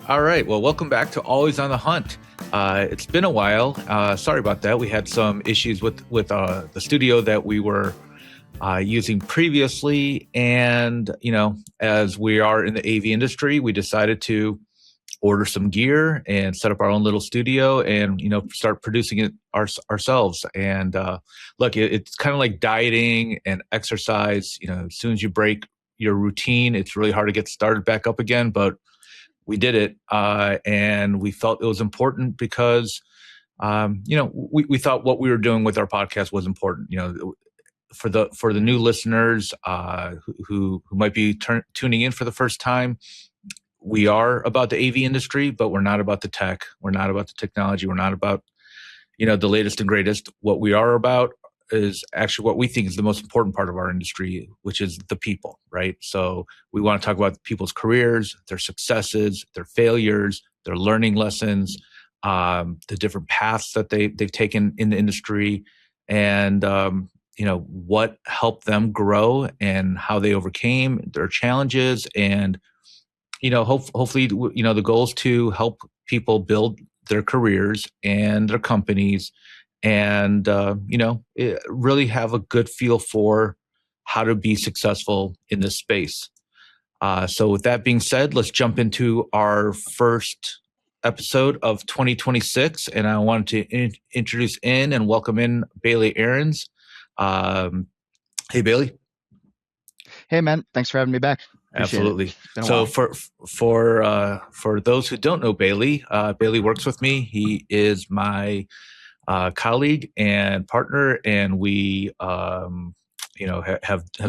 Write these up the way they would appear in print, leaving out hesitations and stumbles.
All right. Well, welcome back to Always on the Hunt. It's been a while. Sorry about that. We had some issues with the studio that we were using previously, and as we are in the AV industry, we decided to order some gear and set up our own little studio, and start producing it ourselves. And look, it's kind of like dieting and exercise. As soon as you break your routine, it's really hard to get started back up again. But we did it, and we felt it was important because, we thought what we were doing with our podcast was important. For the new listeners who might be tuning in for the first time, we are about the AV industry, but we're not about the tech. We're not about the technology. We're not about the latest and greatest. What we are about is actually what we think is the most important part of our industry, which is the people, right? So we want to talk about people's careers, their successes, their failures, their learning lessons, the different paths that they've taken in the industry, and what helped them grow and how they overcame their challenges. And hopefully, the goal is to help people build their careers and their companies, and really have a good feel for how to be successful in this space. So with that being said, let's jump into our first episode of 2026. And I wanted to introduce in and welcome in Bailey Aarons. Hey, Bailey. Hey, man. Thanks for having me back. Appreciate Absolutely. It. So for those who don't know Bailey, Bailey works with me. He is my colleague and partner, and we have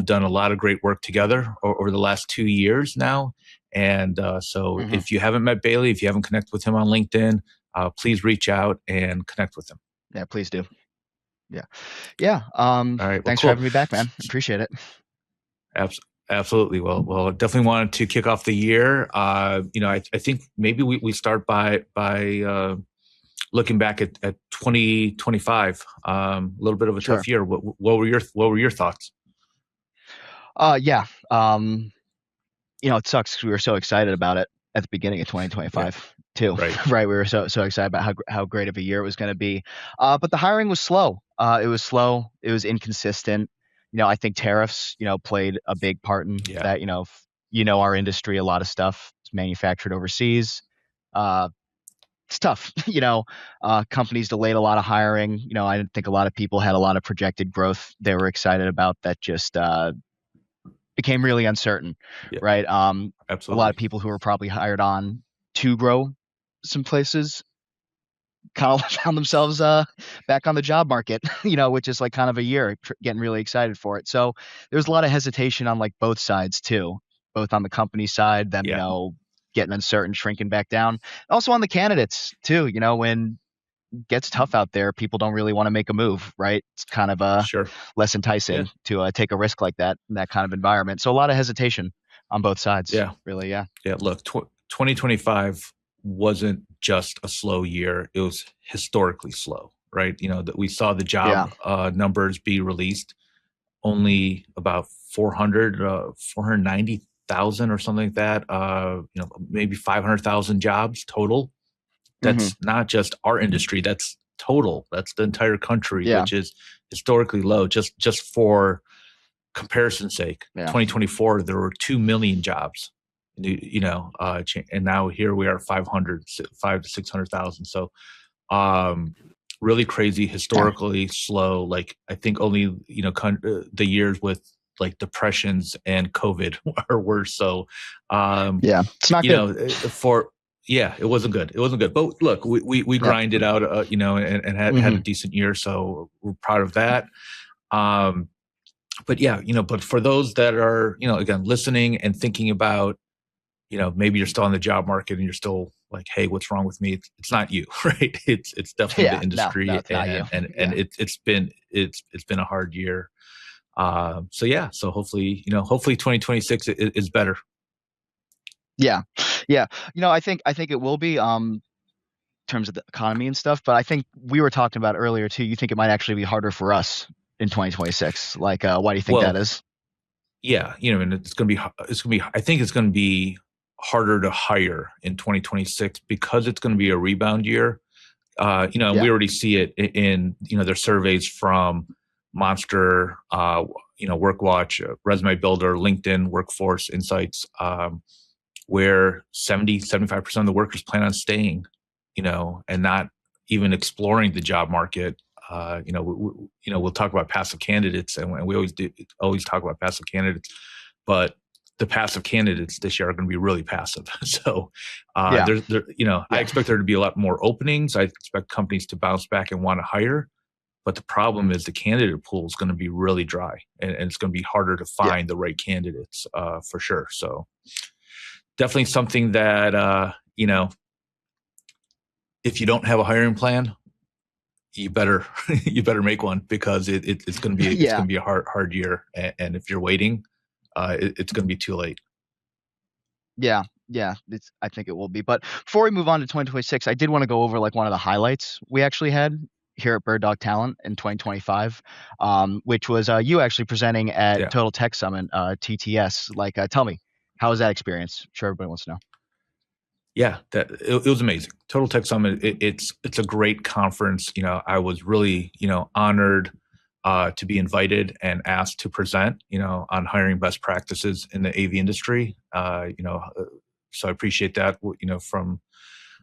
done a lot of great work together over the last 2 years now. And so if you haven't met Bailey, if you haven't connected with him on LinkedIn, please reach out and connect with him. Yeah, please do. Yeah. All right. Well, Thanks cool. for having me back, man. Appreciate it. Absolutely. Well, definitely wanted to kick off the year. I think maybe we start by looking back at 2025. A little bit of a tough year. What were your thoughts? Yeah. It sucks because we were so excited about it at the beginning of 2025 too. Right. We were so excited about how great of a year it was going to be. But the hiring was slow. It was slow. It was inconsistent. I think tariffs, played a big part in that. Our industry, a lot of stuff is manufactured overseas. It's tough. Companies delayed a lot of hiring. I think a lot of people had a lot of projected growth they were excited about that just became really uncertain, right? Absolutely. A lot of people who were probably hired on to grow some places kind of found themselves back on the job market, which is like kind of a year getting really excited for it. So there was a lot of hesitation on like both sides too, both on the company side, them, getting uncertain, shrinking back down. Also on the candidates too, when it gets tough out there, people don't really want to make a move, right? It's kind of less enticing to take a risk like that in that kind of environment. So a lot of hesitation on both sides. Yeah. Really. Yeah. Yeah. Look, 2025 wasn't just a slow year. It was historically slow, right? That we saw the job numbers be released, only about 490,000 or something like that. Maybe 500,000 jobs total. That's not just our industry. That's total. That's the entire country, which is historically low. Just for comparison's sake, 2024 there were 2 million jobs. And now here we are 500 to 600,000. So really crazy, historically slow. Like I think only the years with like depressions and COVID are worse. So it's not good. It wasn't good. It wasn't good. But look, we grinded out, and had a decent year. So we're proud of that. But for those that are, again, listening and thinking about, maybe you're still on the job market and you're still like, hey, what's wrong with me? It's not you, right? It's definitely the industry, no, it's not you. And it's been a hard year. So hopefully 2026 is better. Yeah. I think it will be in terms of the economy and stuff. But I think we were talking about earlier too. You think it might actually be harder for us in 2026? Like, why do you think that is? Yeah, and it's gonna be. I think it's gonna be harder to hire in 2026 because it's going to be a rebound year. And we already see it in their surveys from Monster, WorkWatch, Resume Builder, LinkedIn, Workforce Insights, where 75% of the workers plan on staying, and not even exploring the job market. We'll talk about passive candidates, and we always talk about passive candidates, but the passive candidates this year are going to be really passive. So, I expect there to be a lot more openings. I expect companies to bounce back and want to hire, but the problem is the candidate pool is going to be really dry, and it's going to be harder to find the right candidates for sure. So, definitely something that if you don't have a hiring plan, you better make one, because it's going to be it's going to be a hard year, and if you're waiting, it's going to be too late. Yeah, I think it will be. But before we move on to 2026, I did want to go over like one of the highlights we actually had here at Bird Dog Talent in 2025, which was you actually presenting at Total Tech Summit, TTS. Like, tell me, how was that experience? I'm sure everybody wants to know. Yeah, it was amazing. Total Tech Summit, it's a great conference. I was really honored to be invited and asked to present on hiring best practices in the AV industry. So I appreciate that. From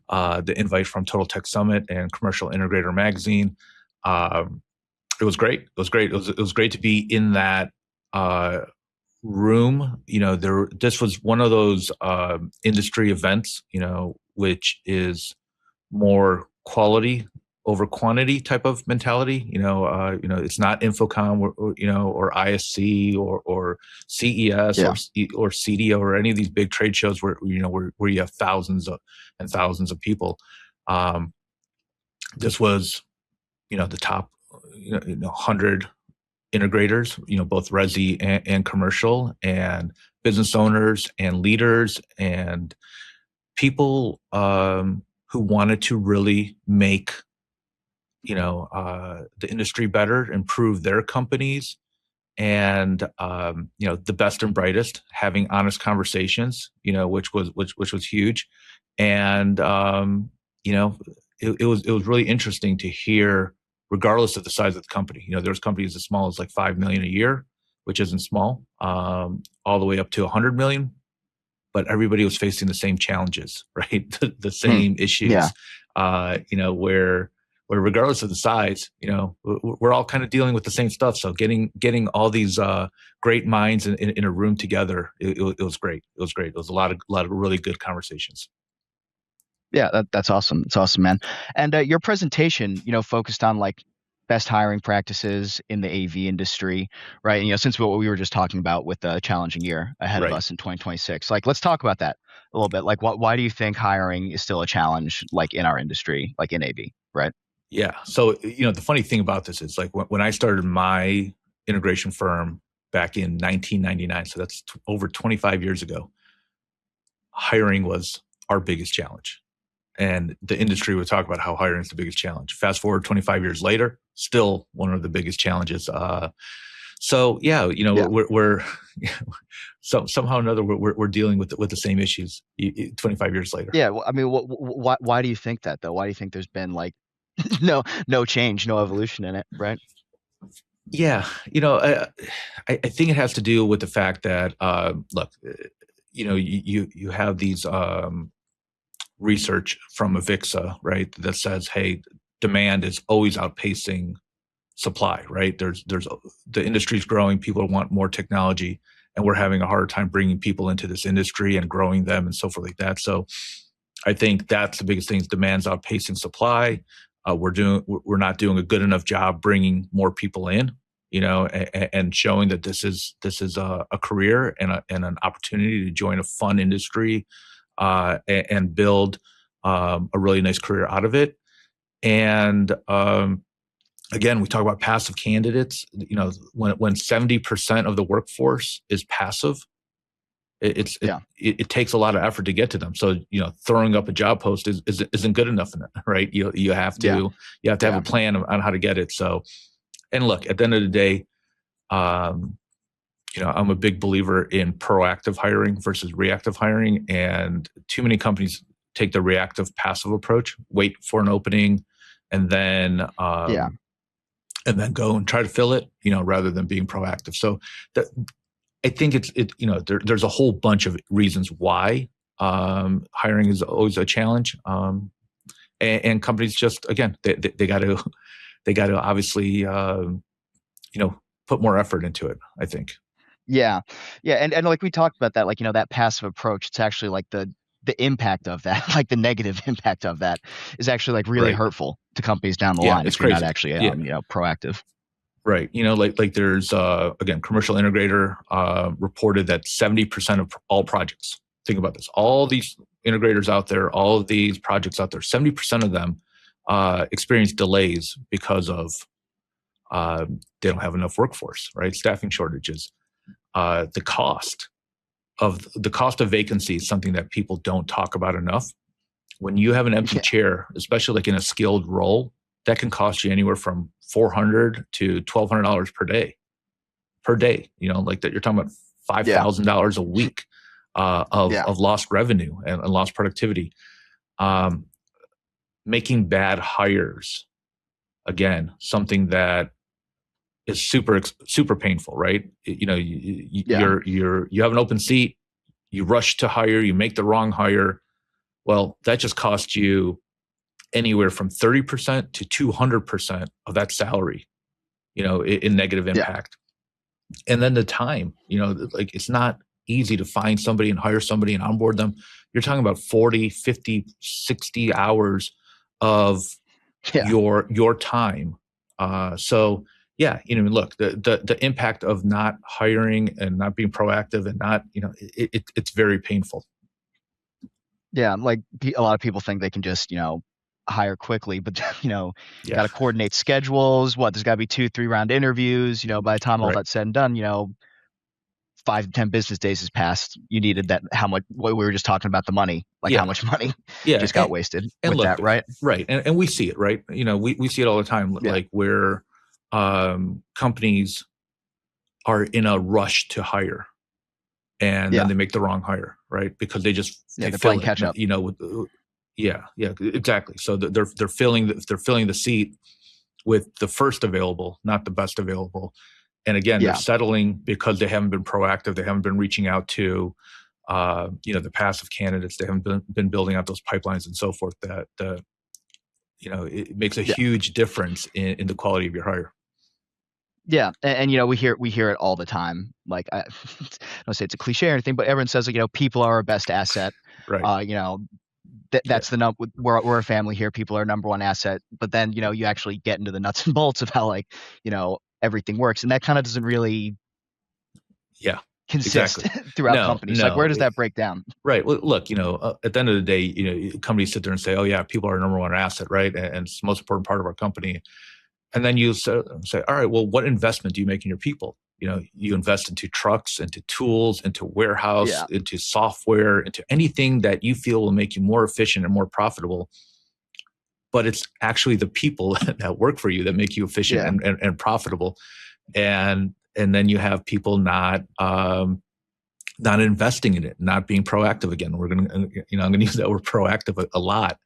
the invite from Total Tech Summit and Commercial Integrator Magazine. It was great. It was great to be in that room. This was one of those industry events, which is more quality over quantity type of mentality. It's not Infocom or ISC or CES or CDO or any of these big trade shows where you have thousands and thousands of people. This was the top 100 integrators, both resi and commercial, and business owners and leaders and people who wanted to really make the industry better, improve their companies, and the best and brightest having honest conversations, which was huge. And it was really interesting to hear, regardless of the size of the company. There's companies as small as like 5 million a year, which isn't small, all the way up to 100 million. But everybody was facing the same challenges, right? The same issues, where regardless of the size, we're all kind of dealing with the same stuff. So getting all these great minds in a room together, it was great. It was great. It was a lot of really good conversations. Yeah, that's awesome. It's awesome, man. And your presentation, focused on like best hiring practices in the AV industry, right? And, since what we were just talking about with the challenging year ahead of us in 2026, like, let's talk about that a little bit. Like, why do you think hiring is still a challenge, like in our industry, like in AV, right? Yeah. So, the funny thing about this is, like, when I started my integration firm back in 1999, so that's over 25 years ago, hiring was our biggest challenge. And the industry would talk about how hiring is the biggest challenge. Fast forward 25 years later, still one of the biggest challenges. We're somehow or another we're dealing with the same issues 25 years later. Yeah, well, I mean, why do you think that though? Why do you think there's been like no change, no evolution in it, right? Yeah, I think it has to do with the fact that look, you have these research from Avixa, right, that says, hey, demand is always outpacing supply, right? There's the industry's growing, people want more technology, and we're having a harder time bringing people into this industry and growing them and so forth like that. So I think that's the biggest thing: is demand's outpacing supply. We're not doing a good enough job bringing more people in, and showing that this is a career and an opportunity to join a fun industry, and build a really nice career out of it. And again, we talk about passive candidates. When 70% of the workforce is passive, it takes a lot of effort to get to them. So throwing up a job post isn't good enough, right? You have to have a plan on how to get it. So, and look, at the end of the day, I'm a big believer in proactive hiring versus reactive hiring, and too many companies take the reactive passive approach, wait for an opening, and then Yeah. Go and try to fill it, rather than being proactive. So that, I think there's a whole bunch of reasons why hiring is always a challenge, and companies just, again, they got to obviously put more effort into it, I think. Yeah. Yeah. And like we talked about that, like, that passive approach, it's actually like the impact of that, like the negative impact of that is actually like really Right. hurtful to companies down the Yeah, line it's if you're not crazy. actually, Yeah. proactive. Right. Like there's again, commercial integrator reported that 70% of all projects. Think about this. All these integrators out there, all of these projects out there, 70% of them experience delays because of they don't have enough workforce, right? Staffing shortages. The cost of vacancy is something that people don't talk about enough. When you have an empty Yeah. chair, especially like in a skilled role, that can cost you anywhere from $400 to $1,200 per day. Like that, you're talking about $5,000 a week of lost revenue and lost productivity. Making bad hires, again, something that is super painful, right? You have an open seat, you rush to hire, you make the wrong hire. Well, that just costs you anywhere from 30% to 200% of that salary, in negative impact. And then the time, like it's not easy to find somebody and hire somebody and onboard them. You're talking about 40, 50, 60 hours of your time. So yeah, look, the impact of not hiring and not being proactive and not, it's very painful. Yeah. Like a lot of people think they can just, hire quickly, but got to coordinate schedules. There's got to be 2-3 round interviews. By the time all that's said and done, 5 to 10 business days has passed. You needed that. What we were just talking about, the money, like how much money just got wasted with look, that, right? Right. And we see it, right? We see it all the time, like where companies are in a rush to hire and then they make the wrong hire, right? Because they they're playing catch up. Exactly. So they're filling the seat with the first available, not the best available. And again, they're settling because they haven't been proactive. They haven't been reaching out to, the passive candidates. They haven't been building out those pipelines and so forth. That it makes a huge difference in the quality of your hire. Yeah, and we hear it all the time. Like I don't say it's a cliche or anything, but everyone says, like, people are our best asset. Right. That's the number. We're a family here. People are our number one asset. But then you actually get into the nuts and bolts of how, like, everything works, and that kind of doesn't really consist throughout companies. Like, where does that break down? Right. Well, look, at the end of the day, companies sit there and say, "Oh yeah, people are our number one asset," right? And it's the most important part of our company. And then you say, "All right, well, what investment do you make in your people?" You invest into trucks, into tools, into warehouse, into software, into anything that you feel will make you more efficient and more profitable. But it's actually the people that work for you that make you efficient and profitable. And then you have people not investing in it, not being proactive. Again, I'm going to use that word proactive a lot.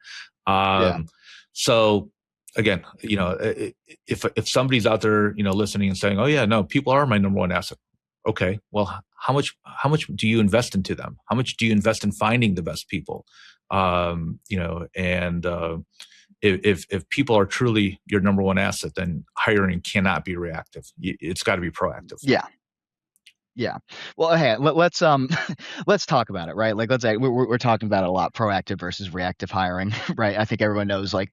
So again, if somebody's out there, listening and saying, "Oh yeah, no, people are my number one asset." Okay, well, how much do you invest into them? How much do you invest in finding the best people? If people are truly your number one asset, then hiring cannot be reactive. It's got to be proactive. Yeah. Well, hey, let's let's talk about it, right? Like, let's say we're talking about it a lot, proactive versus reactive hiring, right? I think everyone knows, like,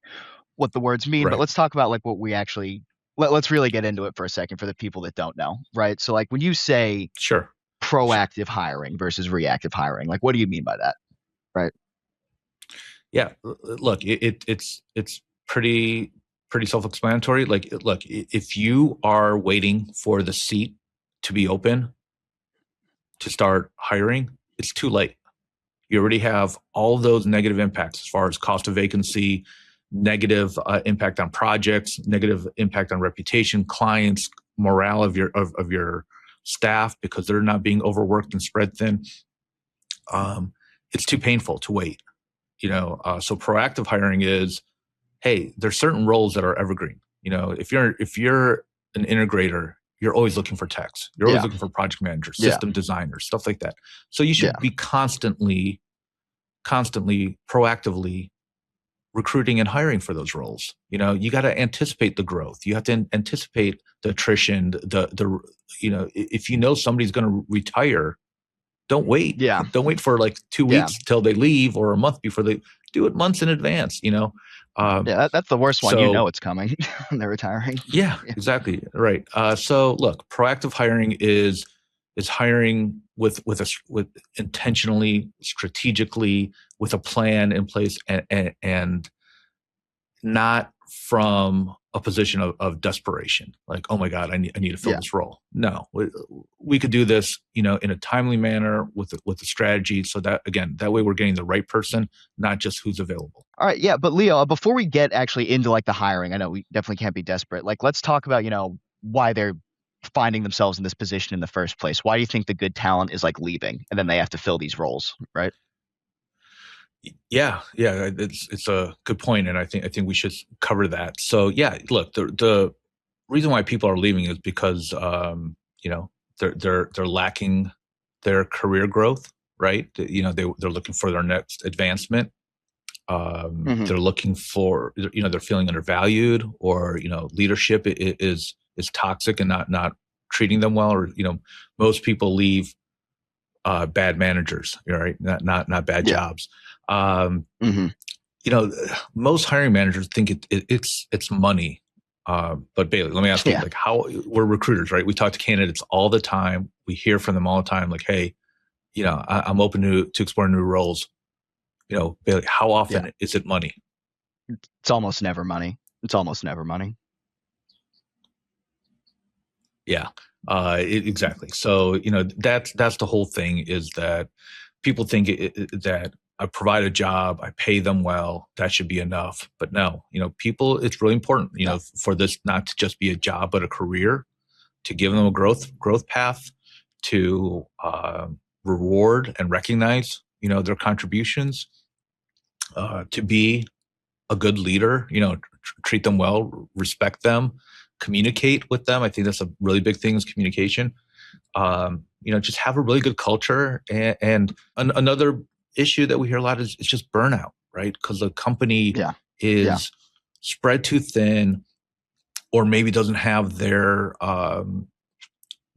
what the words mean, but let's talk about, like, what we actually let's really get into it for a second for the people that don't know, right? So, like, when you say proactive hiring versus reactive hiring, like, what do you mean by that, right? Yeah, look, it's pretty self-explanatory. Like, look, if you are waiting for the seat to be open to start hiring, it's too late. You already have all those negative impacts as far as cost of vacancy, negative impact on projects, negative impact on reputation, clients, morale of your staff because they're not being overworked and spread thin, it's too painful to wait. So proactive hiring is, hey, there's certain roles that are evergreen. If you're an integrator, you're always looking for techs. You're always looking for project managers, system designers, stuff like that. So you should be constantly, proactively recruiting and hiring for those roles. You got to anticipate the growth. You have to anticipate the attrition. If somebody's going to retire, don't wait. Yeah. Don't wait for like 2 weeks till they leave or a month before they do it. Months in advance. That's the worst one. So, it's coming. They're retiring. Yeah, exactly. Right. So look, proactive hiring is hiring with intentionally, strategically, with a plan in place, and not from a position of desperation, like, oh my God, I need to fill this role. No, we could do this, in a timely manner with a strategy, so that, again, that way we're getting the right person, not just who's available. All right, yeah, but Leo, before we get actually into like the hiring, I know we definitely can't be desperate. Like, let's talk about why they're finding themselves in this position in the first place. Why do you think the good talent is like leaving, and then they have to fill these roles, right? Yeah, it's a good point, and I think we should cover that. So yeah, look, the reason why people are leaving is because they're lacking their career growth, right? They're looking for their next advancement. They're looking for, they're feeling undervalued, or leadership is toxic and not treating them well, or most people leave bad managers, right? Not bad jobs. Most hiring managers think it's money. But Bayley, let me ask you, like, how we're recruiters, right? We talk to candidates all the time. We hear from them all the time, like, hey, I'm open to explore new roles. Bayley, how often is it money? It's almost never money. Yeah, exactly. So, that's the whole thing, is that people think that I provide a job, I pay them well, that should be enough. But no, people, it's really important, for this not to just be a job, but a career, to give them a growth path, to reward and recognize, their contributions, to be a good leader, treat them well, respect them, communicate with them. I think that's a really big thing, is communication. Just have a really good culture. And another issue that we hear a lot is just burnout, right? Because the company is spread too thin, or maybe doesn't have their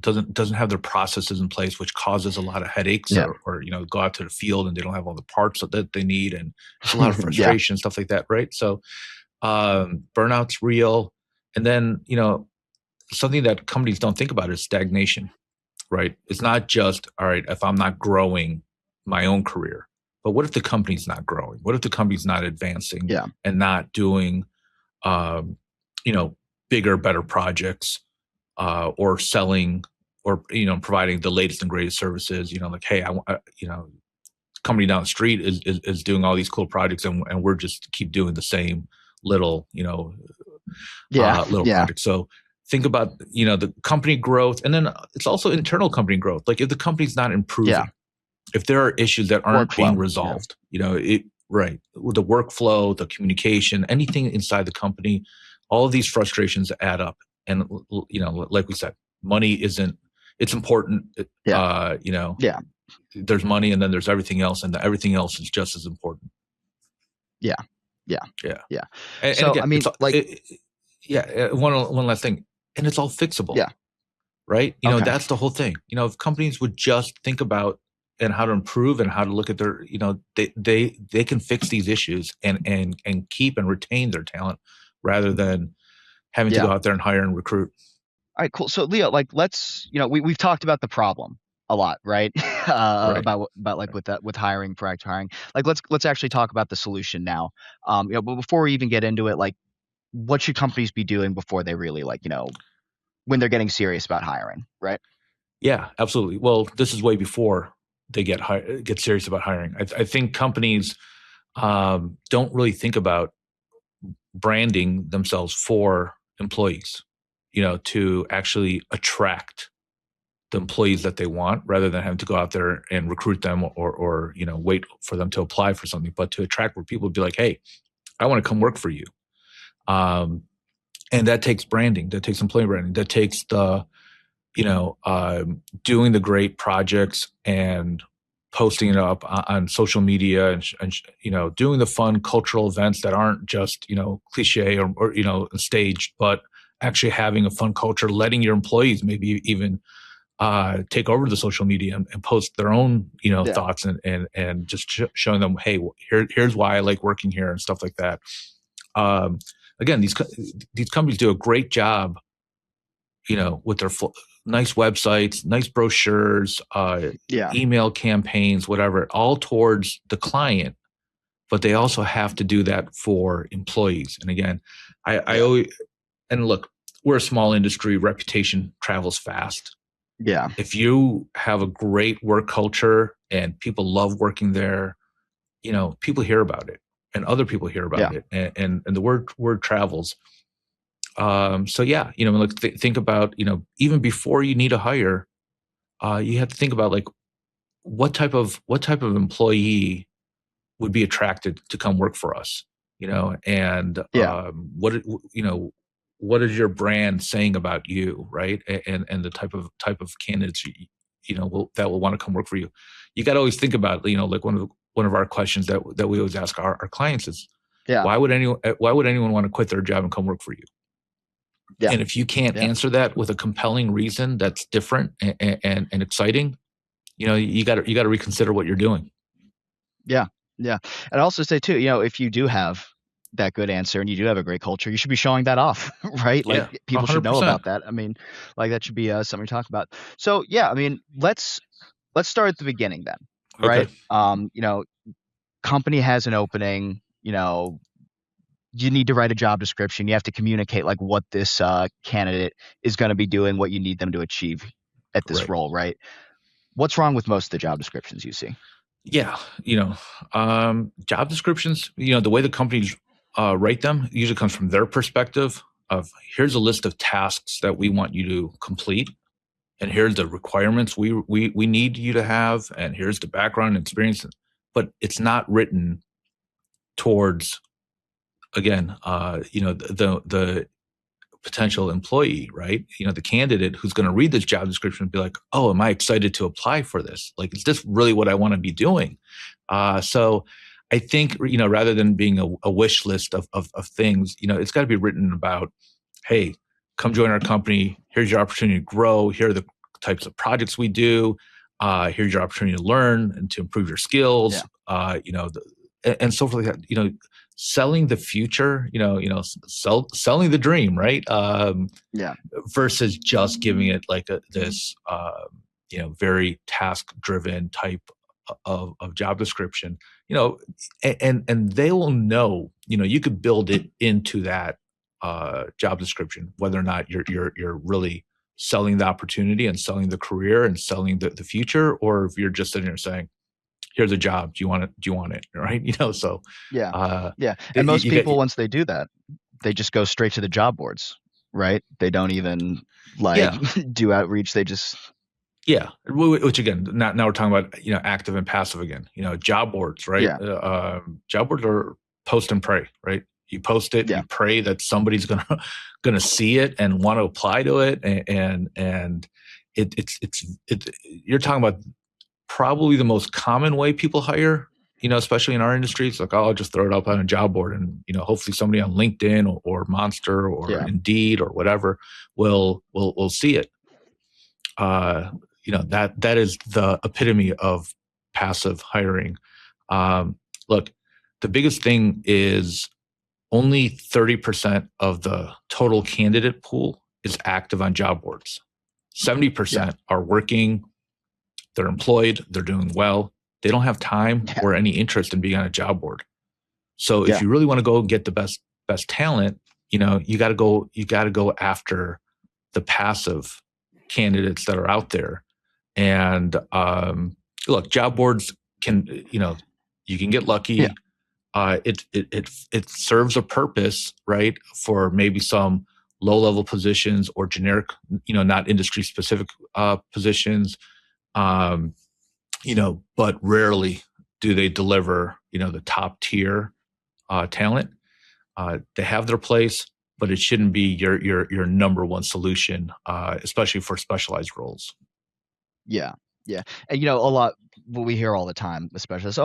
doesn't have their processes in place, which causes a lot of headaches, or go out to the field and they don't have all the parts that they need, and there's a lot of frustration, stuff like that, right? So burnout's real. And then something that companies don't think about is stagnation, right? It's not just, all right, if I'm not growing my own career, but what if the company's not growing? What if the company's not advancing and not doing bigger, better projects, or selling, or providing the latest and greatest services? Like, hey, company down the street is doing all these cool projects, and we're just keep doing the same little projects. So think about the company growth, and then it's also internal company growth. Like, if the company's not improving, if there are issues that aren't being resolved, right, with the workflow, the communication, anything inside the company, all of these frustrations add up. And like we said, money isn't, it's important. There's money, and then there's everything else, and everything else is just as important. Yeah. And so again, I mean, one last thing, and it's all fixable. Right. That's the whole thing. If companies would just think about and how to improve and how to look at their, they can fix these issues and keep and retain their talent, rather than having to go out there and hire and recruit. All right, cool. So Leo, like, let's, we've talked about the problem a lot, right? Right. About like with hiring, proactive hiring. Like, let's actually talk about the solution now. But before we even get into it, like, what should companies be doing before they really, like, when they're getting serious about hiring, right? Yeah, absolutely. Well, this is way before they get serious about hiring. I think companies don't really think about branding themselves for employees, to actually attract the employees that they want, rather than having to go out there and recruit them, or wait for them to apply for something, but to attract where people would be like, hey, I want to come work for you. Um, and that takes branding, that takes employee branding, that takes the doing the great projects and posting it up on social media, and doing the fun cultural events that aren't just cliche or staged, but actually having a fun culture, letting your employees maybe even take over the social media and post their own Yeah. thoughts, and just showing them, hey, here's why I like working here and stuff like that. um, Again, these companies do a great job with their nice websites, nice brochures, Yeah. email campaigns, whatever, all towards the client. But they also have to do that for employees. And again, I Yeah. always, and look, we're a small industry, reputation travels fast. Yeah. If you have a great work culture and people love working there, people hear about it and other people hear Yeah. about it, and the word travels. So yeah, like think about, even before you need a hire, you have to think about like what type of employee would be attracted to come work for us, and Yeah. what is your brand saying about you, right? And the type of candidates that will want to come work for you. You got to always think about, like one of our questions that we always ask our clients is, Yeah. why would anyone want to quit their job and come work for you? Yeah. And if you can't Yeah. answer that with a compelling reason that's different and exciting, you got to reconsider what you're doing. Yeah. Yeah. And I also say too, if you do have that good answer and you do have a great culture, you should be showing that off, right? Like Yeah, people should know 100%. about that. I mean, like that should be something to talk about. So yeah, I mean, let's start at the beginning then, Okay. right? Company has an opening, you need to write a job description. You have to communicate like what this candidate is going to be doing, what you need them to achieve at this Right. role, right? What's wrong with most of the job descriptions you see? Yeah. Job descriptions, the way the companies write them usually comes from their perspective of, here's a list of tasks that we want you to complete. And here's the requirements we need you to have. And here's the background and experience. But it's not written towards, again, the potential employee, right? The candidate who's going to read this job description and be like, oh, am I excited to apply for this? Like, is this really what I want to be doing? So I think, rather than being a wish list of things, it's got to be written about, hey, come join our company. Here's your opportunity to grow. Here are the types of projects we do. Here's your opportunity to learn and to improve your skills. Yeah. And so forth like that. Selling the future. Selling the dream, right? Yeah. Versus just giving it like this, very task driven type of job description. And they will know. You could build it into that job description, whether or not you're really selling the opportunity and selling the career and selling the future, or if you're just sitting there saying, here's a job, do you want it, right? So Yeah. uh Yeah. And most you get people, once they do that, they just go straight to the job boards, right? They don't even like yeah. do outreach. They just, Yeah, which again, now we're talking about active and passive again. Job boards, right? yeah. Job boards are post and pray, right? You post it, Yeah. you pray that somebody's gonna see it and want to apply to it, and it's you're talking about probably the most common way people hire. Especially in our industry, it's like, oh, I'll just throw it up on a job board, and hopefully somebody on LinkedIn or Monster or Yeah. Indeed or whatever will see it. That is the epitome of passive hiring. Look, the biggest thing is only 30% of the total candidate pool is active on job boards. Yeah. 70% are working, they're employed, they're doing well. They don't have time Yeah. or any interest in being on a job board. So if Yeah. you really want to go and get the best talent, you got to go after the passive candidates that are out there. And look, job boards can, you can get Yeah. lucky. It serves a purpose, right? For maybe some low-level positions or generic, not industry-specific positions, but rarely do they deliver, the top-tier talent. They have their place, but it shouldn't be your number one solution, especially for specialized roles. Yeah, yeah, and a lot what we hear all the time, especially is,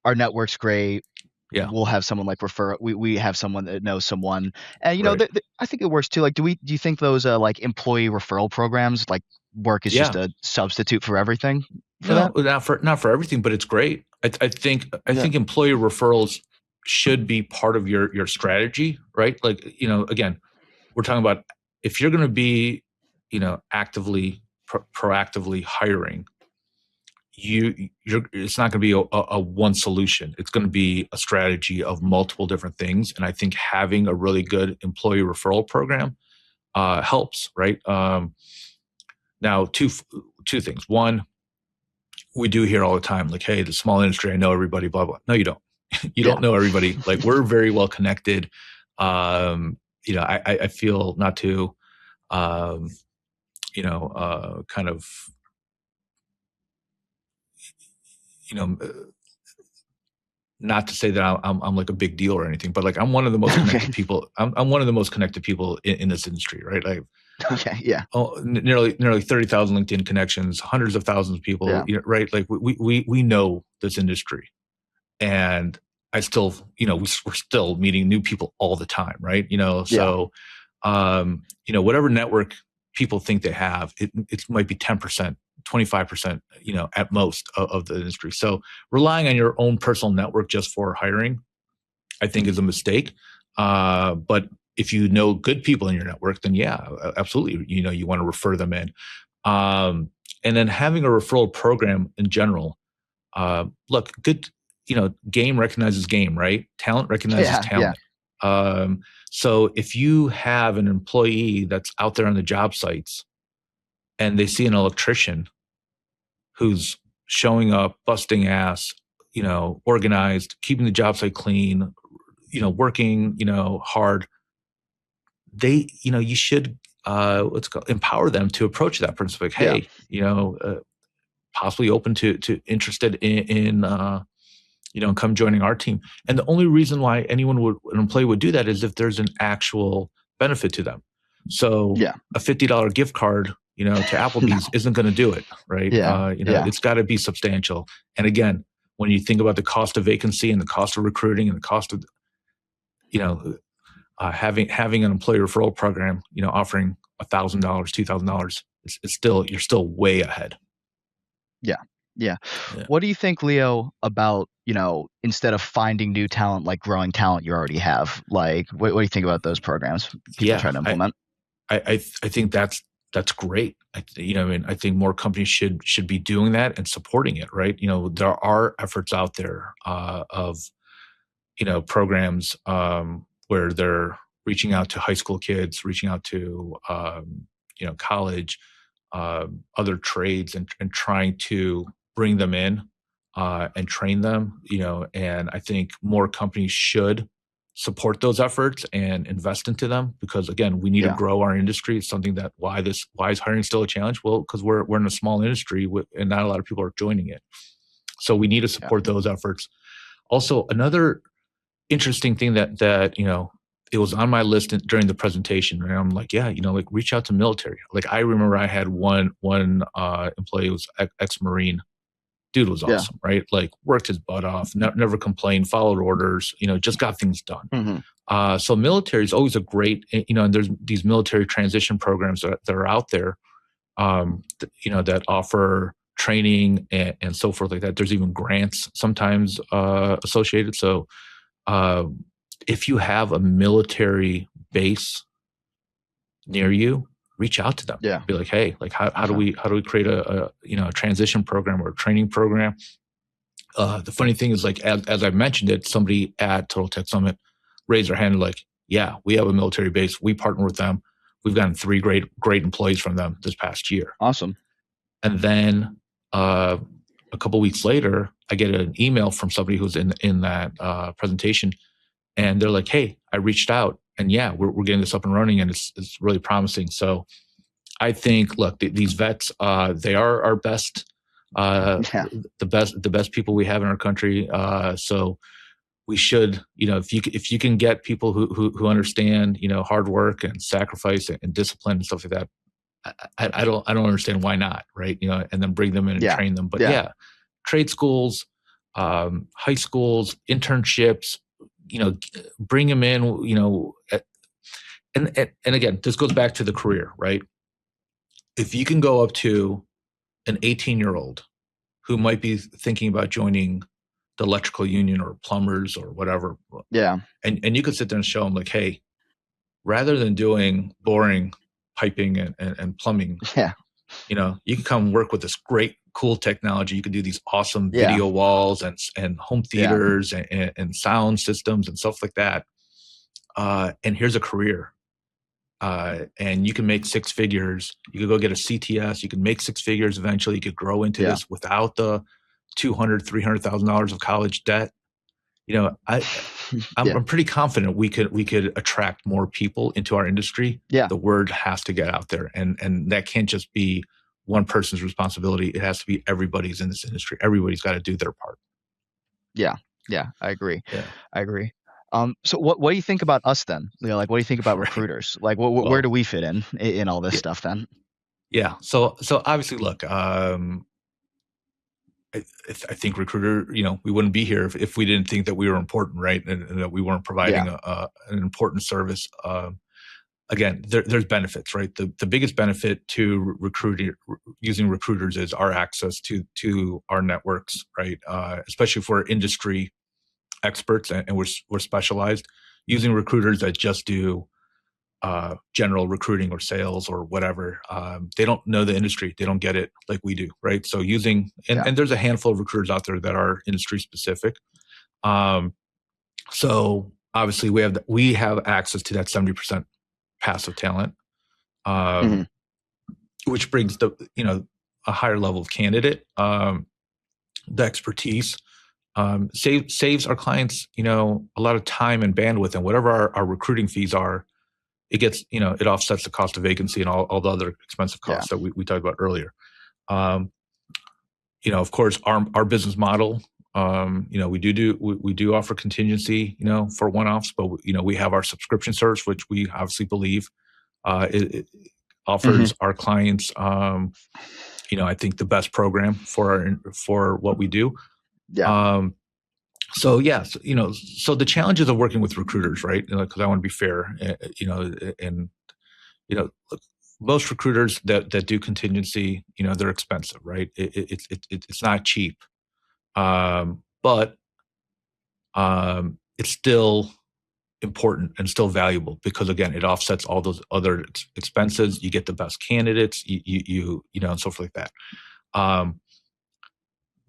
our network's great. Yeah. We'll have someone like refer. We have someone that knows someone, and Right. I think it works too. Like, do you think those like employee referral programs like work as just Yeah. a substitute for everything for No, that? not for everything, but it's great. I think Yeah, employee referrals should be part of your strategy, right? Like, again, we're talking about if you're going to be, actively proactively hiring, it's not going to be a one solution. It's going to be a strategy of multiple different things. And I think having a really good employee referral program helps, right? Now, two things. One, we do hear all the time, like, hey, the small industry, I know everybody, blah, blah. No, you don't. You yeah, don't know everybody. Like, we're very well connected. I feel not to, kind of, you know, not to say that I'm like a big deal or anything, but like I'm one of the most okay, connected people. I'm one of the most connected people in this industry, right? Like, okay, yeah, nearly 30,000 LinkedIn connections, hundreds of thousands of people, yeah, right? Like we know this industry, and I still, we're still meeting new people all the time, right? yeah, So, whatever network people think they have, it might be 10%, 25%, at most of the industry. So relying on your own personal network just for hiring, I think is a mistake. But if you know good people in your network, then yeah, absolutely, you want to refer them in. And then having a referral program in general, look, good, game recognizes game, right? Talent recognizes yeah, yeah, talent. Um, so if you have an employee that's out there on the job sites and they see an electrician who's showing up, busting ass, organized, keeping the job site clean, working, hard, you should, empower them to approach that person like, yeah, hey, possibly open to interested in come joining our team. And the only reason why an employee would do that is if there's an actual benefit to them. So yeah, a $50 gift card, to no, Applebee's isn't going to do it, right? yeah, yeah, It's got to be substantial. And again, when you think about the cost of vacancy and the cost of recruiting and the cost of, you know, having an employee referral program, offering $1,000, $2,000, you're still way ahead. yeah, yeah. Yeah. What do you think, Leo, about, instead of finding new talent, like growing talent you already have? Like, what do you think about those programs people Yeah. try to implement? I think that's great. I think more companies should be doing that and supporting it, right? There are efforts out there of programs where they're reaching out to high school kids, reaching out to college, other trades, and trying to bring them in and train them. And I think more companies should support those efforts and invest into them because again, we need to Yeah, grow our industry. It's something that why is hiring still a challenge? Well, because we're in a small industry and not a lot of people are joining it. So we need to yeah, support those efforts. Also, another interesting thing that it was on my list during the presentation, and I'm like, yeah, like reach out to military. Like I remember I had one employee who was ex-Marine. Dude was yeah. awesome, right? Like worked his butt off, never complained, followed orders, just got things done. Hmm. So military is always a great, and there's these military transition programs that are out there, that offer training and so forth like that. There's even grants sometimes associated. So uh, if you have a military base near you, reach out to them. Yeah. Be like, hey, like how do Okay. we create a transition program or a training program? The funny thing is, like as I mentioned it, somebody at Total Tech Summit raised their hand and like, yeah, we have a military base. We partner with them. We've gotten 3 great employees from them this past year. Awesome. And then a couple weeks later, I get an email from somebody who's in that presentation, and they're like, "Hey, I reached out and yeah, we're getting this up and running, and it's really promising. So I think, look, these vets, they are our best, Yeah. the best people we have in our country. So we should, if you can get people who understand, hard work and sacrifice and discipline and stuff like that, I don't understand why not, right? And then bring them in and Yeah. train them. But Yeah. yeah, trade schools, high schools, internships, bring them in, and again, this goes back to the career, right? If you can go up to an 18-year-old who might be thinking about joining the electrical union or plumbers or whatever, Yeah. and you could sit there and show them like, hey, rather than doing boring piping and plumbing, Yeah. you can come work with this great, cool technology. You can do these awesome Yeah. video walls and home Yeah. theaters and sound systems and stuff like that. And here's a career. And you can make six figures. You could go get a CTS. You can make six figures eventually. You could grow into this without the $200,000-$300,000 of college debt. I'm pretty confident we could attract more people into our industry. Yeah. The word has to get out there, and that can't just be one person's responsibility. It has to be everybody's in this industry. Everybody's got to do their part. Yeah. I agree. Yeah. I agree. So what do you think about us then? Like, what do you think about Right. recruiters? Like, where Well, do we fit in all this stuff then? Yeah. So obviously, look, I think recruiter, we wouldn't be here if we didn't think that we were important, right? And that we weren't providing an important service. Again, there's benefits, right? The biggest benefit to using recruiters is our access to our networks, right? Especially for industry experts, and we're specialized. Using recruiters that just do general recruiting or sales or whatever, they don't know the industry. They don't get it like we do, right? So and there's a handful of recruiters out there that are industry specific. So obviously we have access to that 70% passive talent, which brings a higher level of candidate, the expertise, saves our clients, a lot of time and bandwidth, and whatever our recruiting fees are, it offsets the cost of vacancy and all the other expensive costs that we talked about earlier. Of course, our business model, we do offer contingency, for one-offs, but we have our subscription service, which we obviously believe it offers our clients, I think the best program for what we do. Yeah. So the challenges of working with recruiters, right? Because I want to be fair, and look, most recruiters that do contingency, they're expensive, right? It's not cheap, but it's still important and still valuable because, again, it offsets all those other expenses. You get the best candidates, and so forth like that.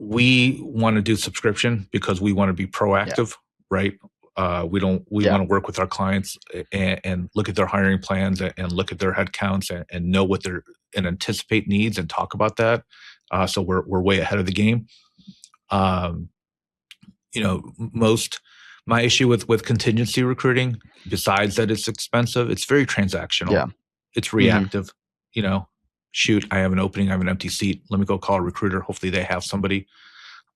We want to do subscription because we want to be proactive, right? We want to work with our clients and look at their hiring plans and look at their headcounts and know what and anticipate needs and talk about that. So we're way ahead of the game. My issue with contingency recruiting, besides that it's expensive, it's very transactional. Yeah. It's reactive. Shoot, I have an opening, I have an empty seat. Let me go call a recruiter. Hopefully they have somebody.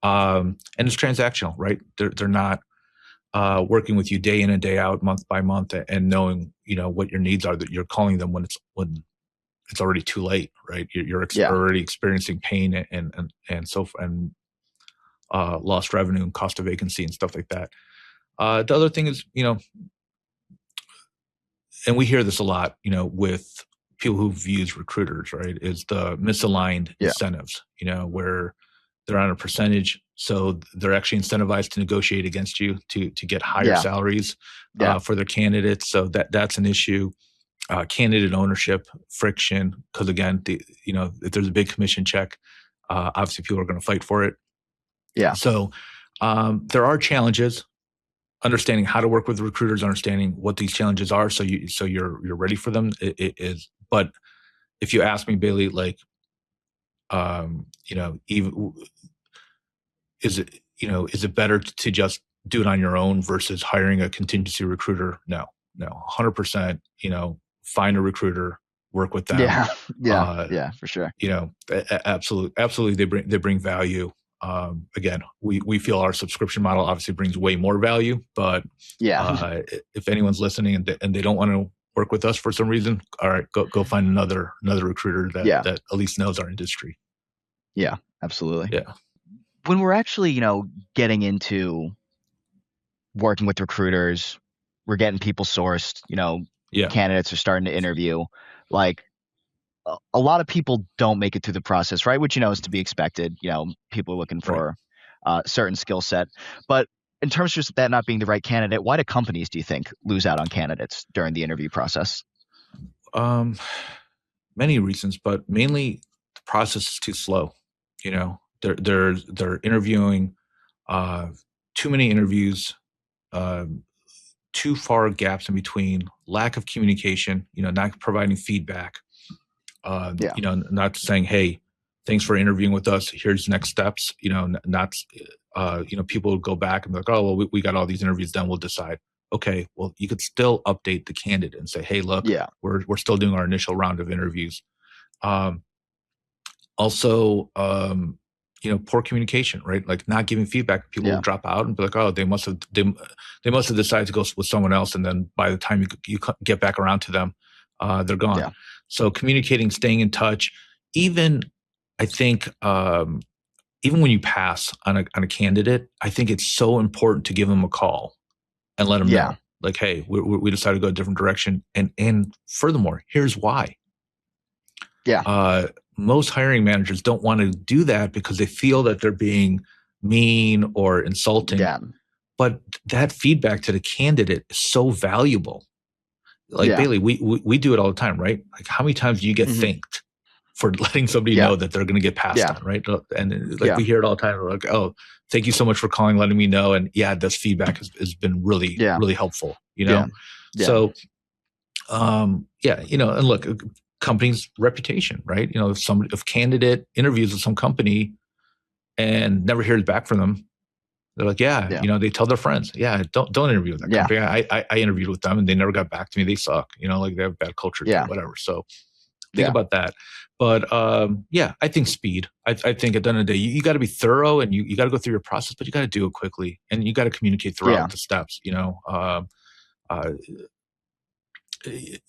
And it's transactional, right? They're not working with you day in and day out, month by month, and knowing, what your needs are, that you're calling them when it's already too late, right? You're already experiencing pain and lost revenue and cost of vacancy and stuff like that. The other thing is, and we hear this a lot, with people who've used recruiters, right, is the misaligned incentives, where they're on a percentage. So they're actually incentivized to negotiate against you to get higher salaries for their candidates. So that's an issue. Candidate ownership, friction, because again, if there's a big commission check, obviously people are going to fight for it. Yeah. So there are challenges. Understanding how to work with recruiters, understanding what these challenges are, so you're ready for them. It is, but if you ask me, Bailey, like, even is it better to just do it on your own versus hiring a contingency recruiter? No, no, 100%, find a recruiter, work with them. Yeah. Yeah, for sure. Absolutely. They bring value. Again, we feel our subscription model obviously brings way more value, but Yeah. if anyone's listening and they don't want to work with us for some reason, all right, go find another recruiter Yeah. that at least knows our industry. Yeah, absolutely. Yeah. When we're actually, getting into working with recruiters, we're getting people sourced, Yeah. candidates are starting to interview. Like a lot of people don't make it through the process, right? Which, is to be expected. People are looking Right. for a certain skill set. But in terms of just that not being the right candidate, why do companies, do you think, lose out on candidates during the interview process? Many reasons, but mainly the process is too slow. They're interviewing too many interviews, too far gaps in between, lack of communication, not providing feedback, Yeah. not saying, hey, thanks for interviewing with us. Here's next steps, not, people go back and be like, oh, well, we got all these interviews done. We'll decide. Okay, well, you could still update the candidate and say, hey, look, Yeah. we're still doing our initial round of interviews. Um, Also, poor communication, right? Like not giving feedback. People will drop out and be like, "Oh, they must have decided to go with someone else." And then by the time you get back around to them, they're gone. Yeah. So communicating, staying in touch, even I think even when you pass on a candidate, I think it's so important to give them a call and let them Yeah. know, like, "Hey, we decided to go a different direction," and furthermore, here's why. Yeah. Most hiring managers don't want to do that because they feel that they're being mean or insulting. Yeah. But that feedback to the candidate is so valuable. Like Yeah. Bailey, we do it all the time, right? Like how many times do you get thanked for letting somebody know that they're going to get passed on, right? And we hear it all the time. We're like, oh, thank you so much for calling, letting me know. And yeah, this feedback has been really, really helpful, Yeah. So, and look, company's reputation, right? If candidate interviews with some company and never hears back from them, they're like, they tell their friends, don't interview with that company. I interviewed with them and they never got back to me. They suck, like they have bad culture, whatever. So think about that. But I think speed. I think at the end of the day, you got to be thorough and you got to go through your process, but you got to do it quickly and you got to communicate throughout the steps.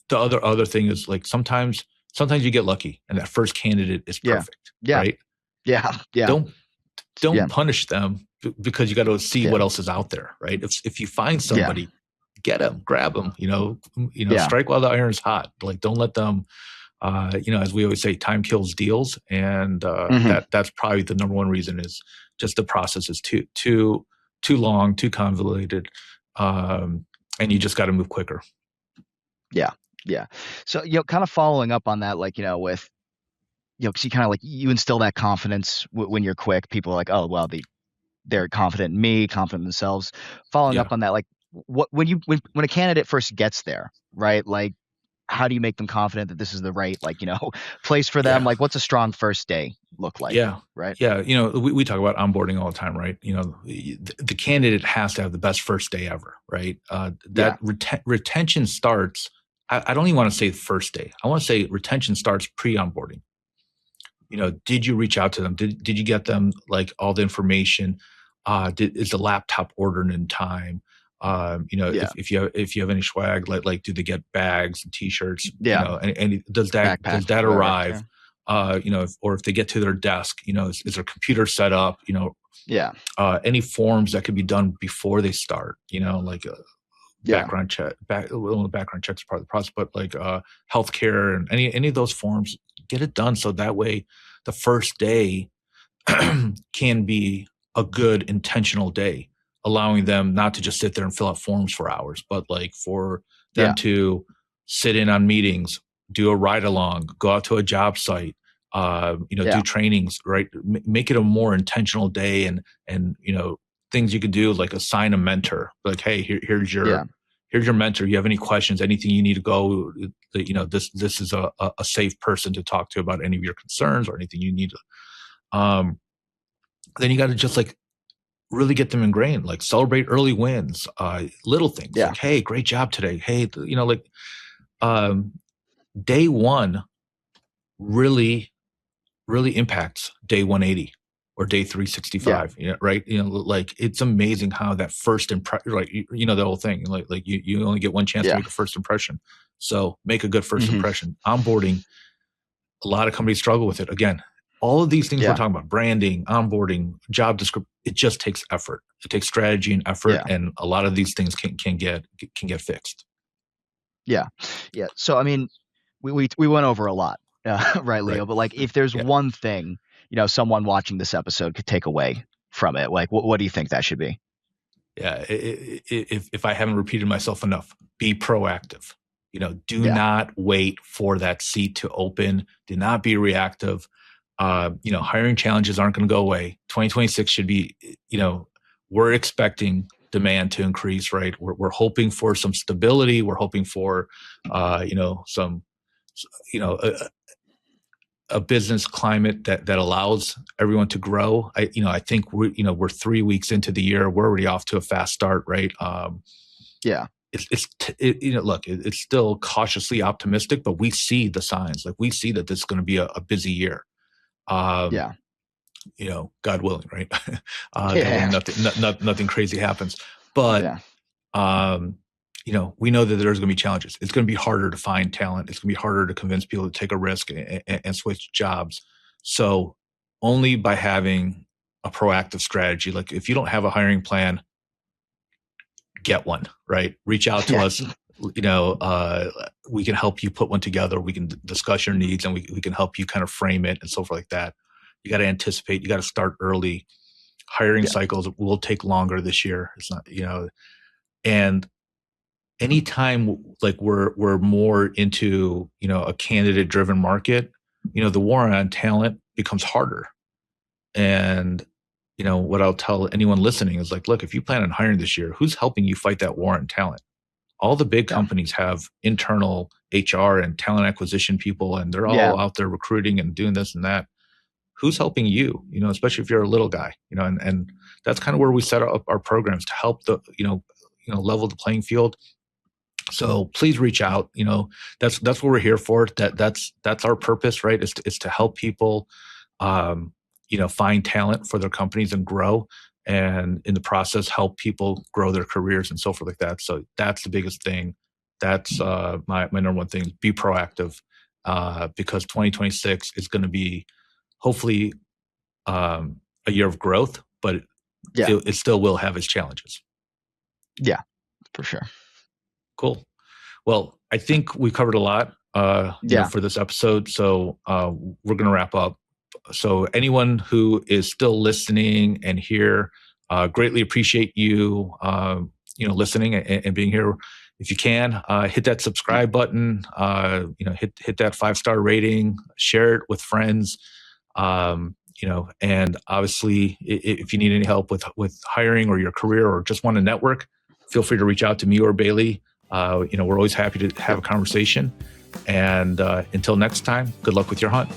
The other thing is like sometimes you get lucky and that first candidate is perfect, right? Yeah. Don't punish them because you got to see what else is out there, right? If you find somebody, get them, grab them, strike while the iron's hot. Like don't let them, as we always say, time kills deals, and that's probably the number one reason is just the process is too long, too convoluted, and you just got to move quicker. Yeah. So, kind of following up on that, like, with, because you kind of like, you instill that confidence when you're quick. People are like, oh, well, they're confident in me, confident in themselves. Following up on that, like, when a candidate first gets there, right? Like, how do you make them confident that this is the right, like, place for them? Like, what's a strong first day look like? Right. Yeah. We talk about onboarding all the time, right? The candidate has to have the best first day ever, right? Retention starts. I don't even want to say first day. I want to say retention starts pre-onboarding. Did you reach out to them? Did you get them like all the information? Is the laptop ordered in time? If you have any swag, like do they get bags and t-shirts? And does that arrive? Or if they get to their desk, is their computer set up? Any forms that could be done before they start, background check, background checks part of the process, but like healthcare and any of those forms, get it done so that way the first day can be a good intentional day, allowing them not to just sit there and fill out forms for hours, but like for them to sit in on meetings, do a ride along, go out to a job site, do trainings, right? Make it a more intentional day and things you could do like assign a mentor, like, hey, here's your mentor. You have any questions, anything you need to go, this is a safe person to talk to about any of your concerns or anything you need to, then you got to just like really get them ingrained, like celebrate early wins, little things Yeah. like, hey, great job today. Hey, like day one really, really impacts day 180 or day 365. Right? Like it's amazing how that first impression, like the whole thing, like you only get one chance to make a first impression. So make a good first impression. Onboarding, a lot of companies struggle with it. Again, all of these things we're talking about, branding, onboarding, job description, it just takes effort. It takes strategy and effort, and a lot of these things can get fixed. Yeah. So I mean, we went over a lot, right, Leo? Right. But like, if there's one thing, someone watching this episode could take away from it, like, what do you think that should be? Yeah. If I haven't repeated myself enough, be proactive. Do not wait for that seat to open. Do not be reactive. Hiring challenges aren't going to go away. 2026 should be, we're expecting demand to increase, right? We're hoping for some stability. We're hoping for, some, a business climate that allows everyone to grow. I think we're 3 weeks into the year. We're already off to a fast start, right? Look, it's still cautiously optimistic, but we see the signs. Like we see that this is going to be a busy year. God willing, right? God willing, nothing crazy happens. But we know that there's going to be challenges. It's going to be harder to find talent. It's going to be harder to convince people to take a risk and switch jobs. So only by having a proactive strategy, like if you don't have a hiring plan, get one, right? Reach out to us. We can help you put one together. We can discuss your needs, and we can help you kind of frame it and so forth like that. You got to anticipate. You got to start early. Hiring cycles will take longer this year. It's not, and anytime like we're more into, a candidate driven market, the war on talent becomes harder. And, what I'll tell anyone listening is like, look, if you plan on hiring this year, who's helping you fight that war on talent? All the big companies have internal HR and talent acquisition people, and they're all out there recruiting and doing this and that. Who's helping you, especially if you're a little guy, and that's kind of where we set up our programs to help the, level the playing field. So please reach out. That's what we're here for. That's our purpose, right? Is to help people, find talent for their companies and grow, and in the process help people grow their careers and so forth like that. So that's the biggest thing. That's my number one thing. Be proactive, because 2026 is going to be hopefully a year of growth, but it still will have its challenges. Yeah, for sure. Cool. Well, I think we covered a lot for this episode. So we're going to wrap up. So anyone who is still listening and here, greatly appreciate you, listening and being here. If you can, hit that subscribe button, hit that 5-star rating, share it with friends. And obviously if you need any help with hiring or your career or just want to network, feel free to reach out to me or Bailey. We're always happy to have a conversation. And until next time, good luck with your hunt.